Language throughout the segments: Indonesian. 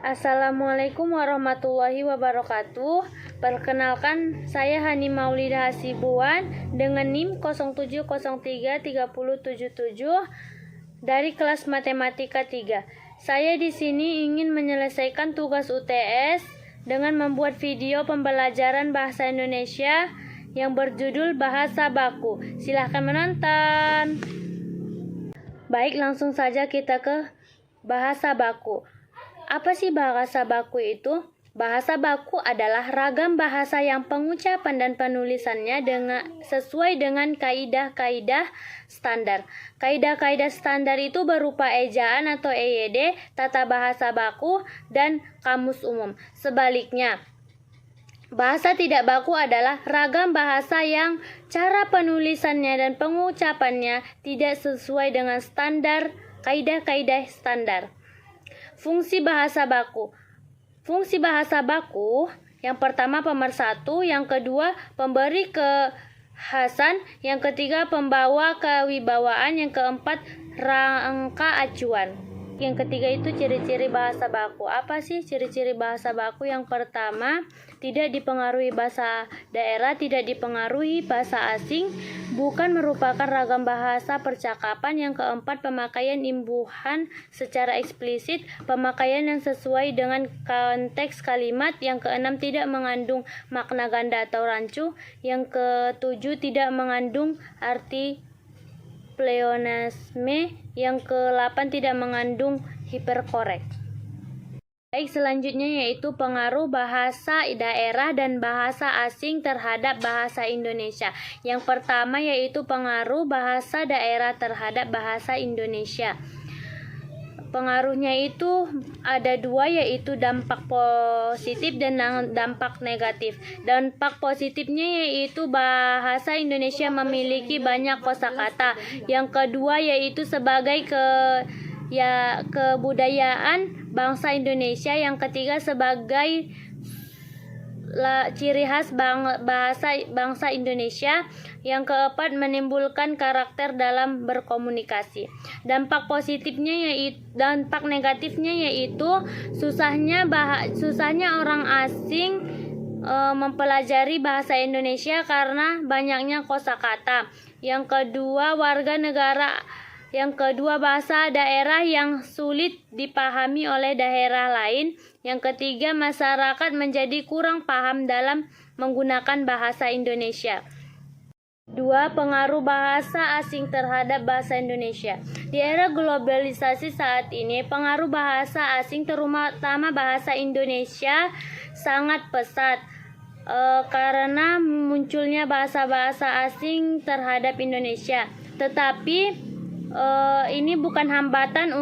Assalamualaikum warahmatullahi wabarakatuh. Perkenalkan, saya Hani Maulida Hasibuan dengan NIM 07033077 dari kelas Matematika 3. Saya di sini ingin menyelesaikan tugas UTS dengan membuat video pembelajaran bahasa Indonesia yang berjudul Bahasa Baku. Silahkan menonton. Baik, langsung saja kita ke bahasa baku. Apa sih bahasa baku itu? Bahasa baku adalah ragam bahasa yang pengucapan dan penulisannya sesuai dengan kaidah-kaidah standar. Kaidah-kaidah standar itu berupa ejaan atau EYD, tata bahasa baku, dan kamus umum. Sebaliknya, bahasa tidak baku adalah ragam bahasa yang cara penulisannya dan pengucapannya tidak sesuai dengan standar, kaidah-kaidah standar. Fungsi bahasa baku. Fungsi bahasa baku yang pertama pemersatu, yang kedua pemberi kekhasan, yang ketiga pembawa kewibawaan, yang keempat rangka acuan. Yang ketiga itu ciri-ciri bahasa baku. Apa sih ciri-ciri bahasa baku? Yang pertama, tidak dipengaruhi bahasa daerah, tidak dipengaruhi bahasa asing, bukan merupakan ragam bahasa percakapan. Yang keempat, pemakaian imbuhan secara eksplisit, pemakaian yang sesuai dengan konteks kalimat. Yang keenam, tidak mengandung makna ganda atau rancu. Yang ketujuh, tidak mengandung arti pleonasme. Yang ke-8, tidak mengandung hiperkorek. Baik, selanjutnya yaitu pengaruh bahasa daerah dan bahasa asing terhadap bahasa Indonesia. Yang pertama yaitu pengaruh bahasa daerah terhadap bahasa Indonesia. Pengaruhnya itu ada dua, yaitu dampak positif dan dampak negatif. Dampak positifnya yaitu bahasa Indonesia memiliki banyak kosakata. Yang kedua yaitu sebagai kebudayaan bangsa Indonesia. Yang ketiga sebagai ciri khas bangsa Indonesia. Yang keempat, menimbulkan karakter dalam berkomunikasi. Dampak negatifnya yaitu susahnya orang asing mempelajari bahasa Indonesia karena banyaknya kosakata. Yang kedua, bahasa daerah yang sulit dipahami oleh daerah lain. Yang ketiga, masyarakat menjadi kurang paham dalam menggunakan bahasa Indonesia. 2. Pengaruh bahasa asing terhadap bahasa Indonesia. Di era globalisasi saat ini, pengaruh bahasa asing terutama bahasa Indonesia sangat pesat karena munculnya bahasa-bahasa asing terhadap Indonesia. Tetapi ini bukan hambatan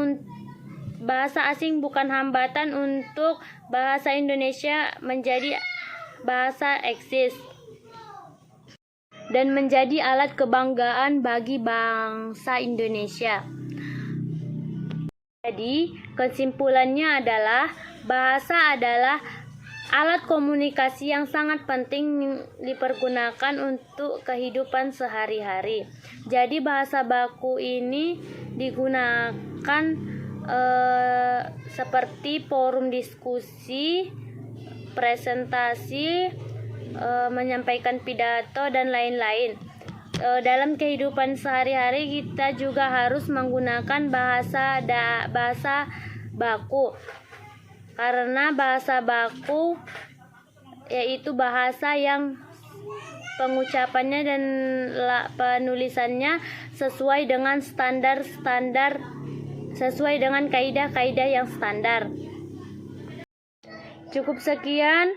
bahasa asing bukan hambatan untuk bahasa Indonesia menjadi bahasa eksis dan menjadi alat kebanggaan bagi bangsa Indonesia. Jadi, kesimpulannya adalah bahasa adalah alat komunikasi yang sangat penting dipergunakan untuk kehidupan sehari-hari. Jadi, bahasa baku ini digunakan seperti forum diskusi, presentasi, menyampaikan pidato, dan lain-lain. Dalam kehidupan sehari-hari kita juga harus menggunakan bahasa baku, karena bahasa baku yaitu bahasa yang pengucapannya dan penulisannya sesuai dengan sesuai dengan kaidah-kaidah yang standar. Cukup sekian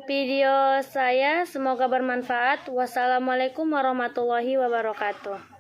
video saya, semoga bermanfaat. Wassalamualaikum warahmatullahi wabarakatuh.